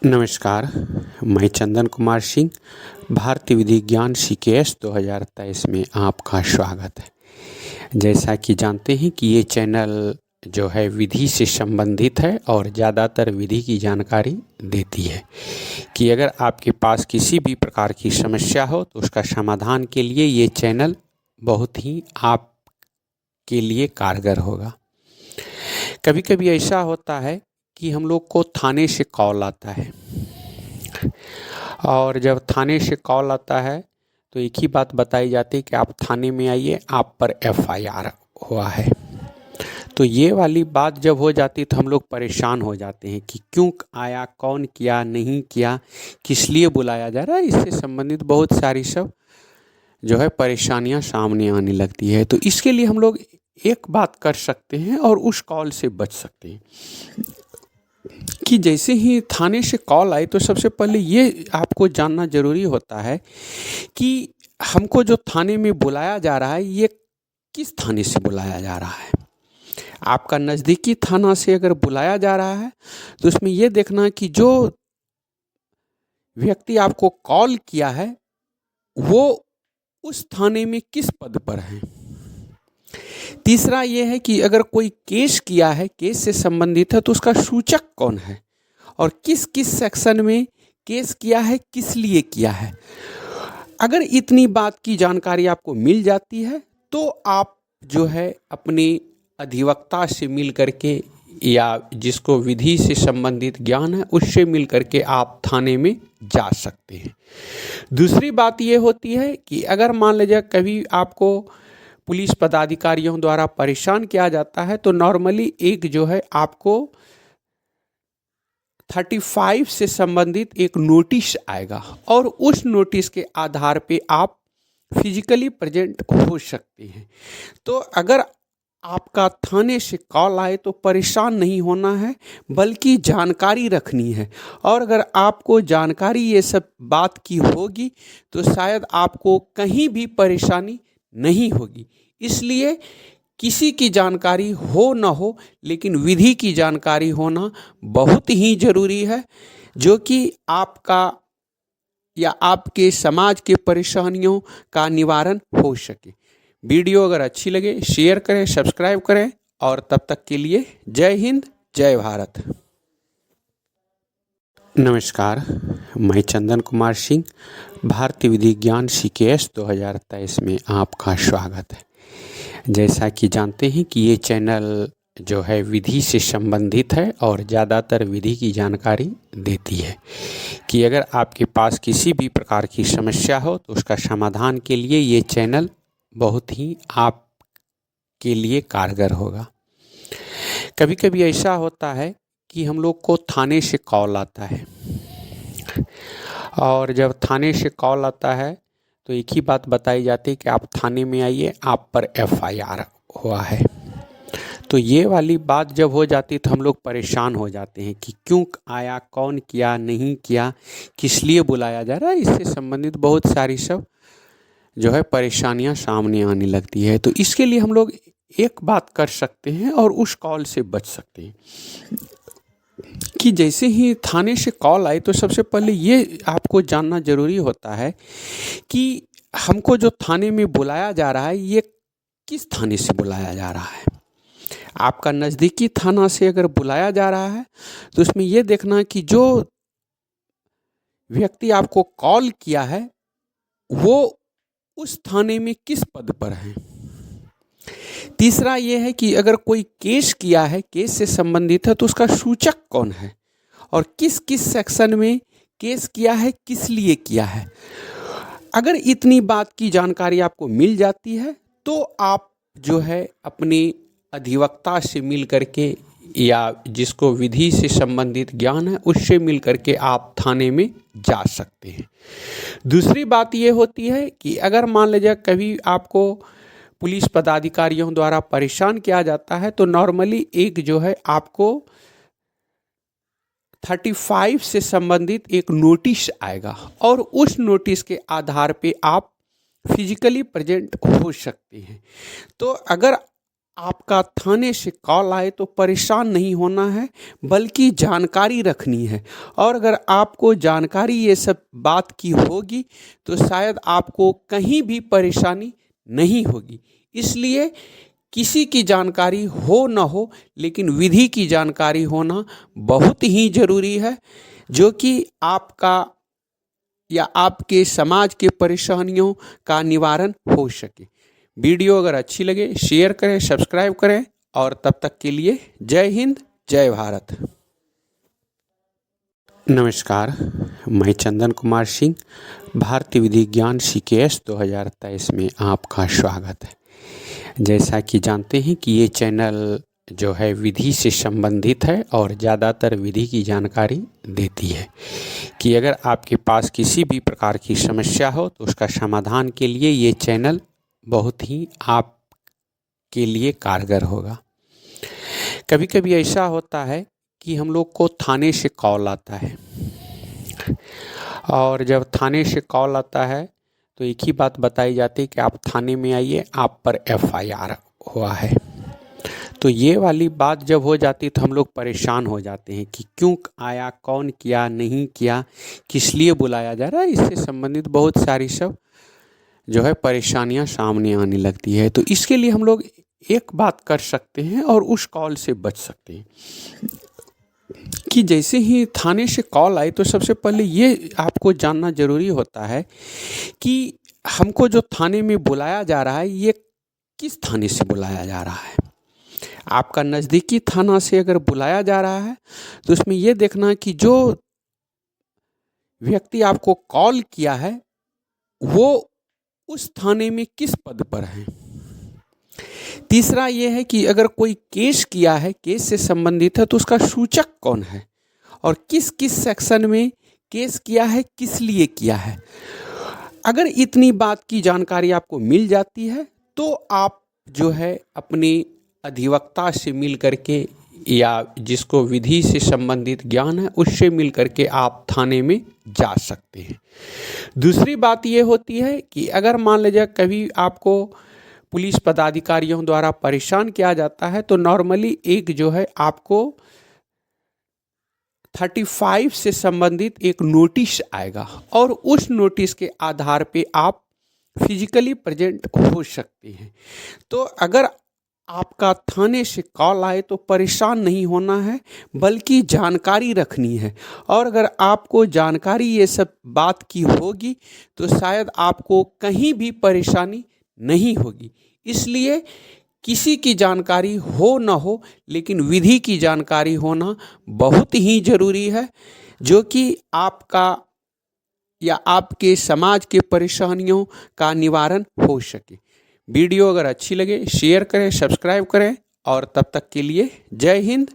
नमस्कार, मैं चंदन कुमार सिंह भारतीय विधि ज्ञान CKS 2023 में आपका स्वागत है। जैसा कि जानते हैं कि ये चैनल जो है विधि से संबंधित है और ज़्यादातर विधि की जानकारी देती है कि अगर आपके पास किसी भी प्रकार की समस्या हो तो उसका समाधान के लिए ये चैनल बहुत ही आपके लिए कारगर होगा। कभी कभी ऐसा होता है कि हम लोग को थाने से कॉल आता है और जब थाने से कॉल आता है तो एक ही बात बताई जाती है कि आप थाने में आइए, आप पर FIR हुआ है। तो ये वाली बात जब हो जाती है तो हम लोग परेशान हो जाते हैं कि क्यों आया, कौन किया, नहीं किया, किस लिए बुलाया जा रहा है। इससे संबंधित बहुत सारी सब जो है परेशानियां सामने आने लगती है। तो इसके लिए हम लोग एक बात कर सकते हैं और उस कॉल से बच सकते हैं कि जैसे ही थाने से कॉल आए तो सबसे पहले ये आपको जानना ज़रूरी होता है कि हमको जो थाने में बुलाया जा रहा है ये किस थाने से बुलाया जा रहा है। आपका नज़दीकी थाना से अगर बुलाया जा रहा है तो उसमें ये देखना कि जो व्यक्ति आपको कॉल किया है वो उस थाने में किस पद पर है। तीसरा ये है कि अगर कोई केस किया है, केस से संबंधित है, तो उसका सूचक कौन है और किस किस सेक्शन में केस किया है, किस लिए किया है। अगर इतनी बात की जानकारी आपको मिल जाती है तो आप जो है अपने अधिवक्ता से मिल करके या जिसको विधि से संबंधित ज्ञान है उससे मिल करके आप थाने में जा सकते हैं। दूसरी बात ये होती है कि अगर मान लीजिए कभी आपको पुलिस पदाधिकारियों द्वारा परेशान किया जाता है तो नॉर्मली एक जो है आपको 35 से संबंधित एक नोटिस आएगा और उस नोटिस के आधार पे आप फिजिकली प्रेजेंट हो सकते हैं। तो अगर आपका थाने से कॉल आए तो परेशान नहीं होना है बल्कि जानकारी रखनी है। और अगर आपको जानकारी ये सब बात की होगी तो शायद आपको कहीं भी परेशानी नहीं होगी। इसलिए किसी की जानकारी हो ना हो लेकिन विधि की जानकारी होना बहुत ही ज़रूरी है, जो कि आपका या आपके समाज के परेशानियों का निवारण हो सके। वीडियो अगर अच्छी लगे शेयर करें, सब्सक्राइब करें और तब तक के लिए जय हिंद, जय भारत। नमस्कार, मैं चंदन कुमार सिंह भारतीय विधि ज्ञान CKS 2023 में आपका स्वागत है। जैसा कि जानते हैं कि ये चैनल जो है विधि से संबंधित है और ज़्यादातर विधि की जानकारी देती है कि अगर आपके पास किसी भी प्रकार की समस्या हो तो उसका समाधान के लिए ये चैनल बहुत ही आपके लिए कारगर होगा। कभी कभी ऐसा होता है कि हम लोग को थाने से कॉल आता है और जब थाने से कॉल आता है तो एक ही बात बताई जाती है कि आप थाने में आइए, आप पर FIR हुआ है। तो ये वाली बात जब हो जाती है तो हम लोग परेशान हो जाते हैं कि क्यों आया, कौन किया, नहीं किया, किस लिए बुलाया जा रहा है। इससे संबंधित बहुत सारी सब जो है परेशानियां सामने आने लगती है। तो इसके लिए हम लोग एक बात कर सकते हैं और उस कॉल से बच सकते हैं कि जैसे ही थाने से कॉल आए तो सबसे पहले ये आपको जानना ज़रूरी होता है कि हमको जो थाने में बुलाया जा रहा है ये किस थाने से बुलाया जा रहा है। आपका नज़दीकी थाना से अगर बुलाया जा रहा है तो उसमें ये देखना कि जो व्यक्ति आपको कॉल किया है वो उस थाने में किस पद पर है। तीसरा ये है कि अगर कोई केस किया है, केस से संबंधित है, तो उसका सूचक कौन है और किस किस सेक्शन में केस किया है, किस लिए किया है। अगर इतनी बात की जानकारी आपको मिल जाती है तो आप जो है अपने अधिवक्ता से मिल करके या जिसको विधि से संबंधित ज्ञान है उससे मिल करके आप थाने में जा सकते हैं। दूसरी बात ये होती है कि अगर मान लीजिए कभी आपको पुलिस पदाधिकारियों द्वारा परेशान किया जाता है तो नॉर्मली एक जो है आपको 35 से संबंधित एक नोटिस आएगा और उस नोटिस के आधार पे आप फिजिकली प्रेजेंट हो सकते हैं। तो अगर आपका थाने से कॉल आए तो परेशान नहीं होना है, बल्कि जानकारी रखनी है। और अगर आपको जानकारी ये सब बात की होगी तो शायद आपको कहीं भी परेशानी नहीं होगी। इसलिए किसी की जानकारी हो ना हो, लेकिन विधि की जानकारी होना बहुत ही ज़रूरी है, जो कि आपका या आपके समाज के परेशानियों का निवारण हो सके। वीडियो अगर अच्छी लगे शेयर करें, सब्सक्राइब करें, और तब तक के लिए जय हिंद, जय भारत। नमस्कार, मैं चंदन कुमार सिंह, भारतीय विधि ज्ञान CKS 2023 में आपका स्वागत है। जैसा कि जानते हैं कि ये चैनल जो है विधि से संबंधित है और ज़्यादातर विधि की जानकारी देती है कि अगर आपके पास किसी भी प्रकार की समस्या हो तो उसका समाधान के लिए ये चैनल बहुत ही आपके लिए कारगर होगा। कभी कभी ऐसा होता है कि हम लोग को थाने से कॉल आता है, और जब थाने से कॉल आता है तो एक ही बात बताई जाती है कि आप थाने में आइए, आप पर FIR हुआ है। तो ये वाली बात जब हो जाती तो हम लोग परेशान हो जाते हैं कि क्यों आया, कौन किया, नहीं किया, किस लिए बुलाया जा रहा है। इससे संबंधित बहुत सारी सब जो है परेशानियां सामने आने लगती है। तो इसके लिए हम लोग एक बात कर सकते हैं और उस कॉल से बच सकते हैं कि जैसे ही थाने से कॉल आए तो सबसे पहले ये आपको जानना ज़रूरी होता है कि हमको जो थाने में बुलाया जा रहा है ये किस थाने से बुलाया जा रहा है। आपका नज़दीकी थाना से अगर बुलाया जा रहा है तो उसमें ये देखना कि जो व्यक्ति आपको कॉल किया है वो उस थाने में किस पद पर है। तीसरा ये है कि अगर कोई केस किया है, केस से संबंधित है, तो उसका सूचक कौन है और किस किस सेक्शन में केस किया है, किस लिए किया है। अगर इतनी बात की जानकारी आपको मिल जाती है तो आप जो है अपने अधिवक्ता से मिल करके या जिसको विधि से संबंधित ज्ञान है उससे मिल करके आप थाने में जा सकते हैं। दूसरी बात ये होती है कि अगर मान लीजिए कभी आपको पुलिस पदाधिकारियों द्वारा परेशान किया जाता है तो नॉर्मली एक जो है आपको 35 से संबंधित एक नोटिस आएगा, और उस नोटिस के आधार पे आप फिजिकली प्रेजेंट हो सकते हैं। तो अगर आपका थाने से कॉल आए तो परेशान नहीं होना है, बल्कि जानकारी रखनी है। और अगर आपको जानकारी ये सब बात की होगी तो शायद आपको कहीं भी परेशानी नहीं होगी। इसलिए किसी की जानकारी हो ना हो, लेकिन विधि की जानकारी होना बहुत ही ज़रूरी है, जो कि आपका या आपके समाज के परेशानियों का निवारण हो सके। वीडियो अगर अच्छी लगे शेयर करें, सब्सक्राइब करें, और तब तक के लिए जय हिंद,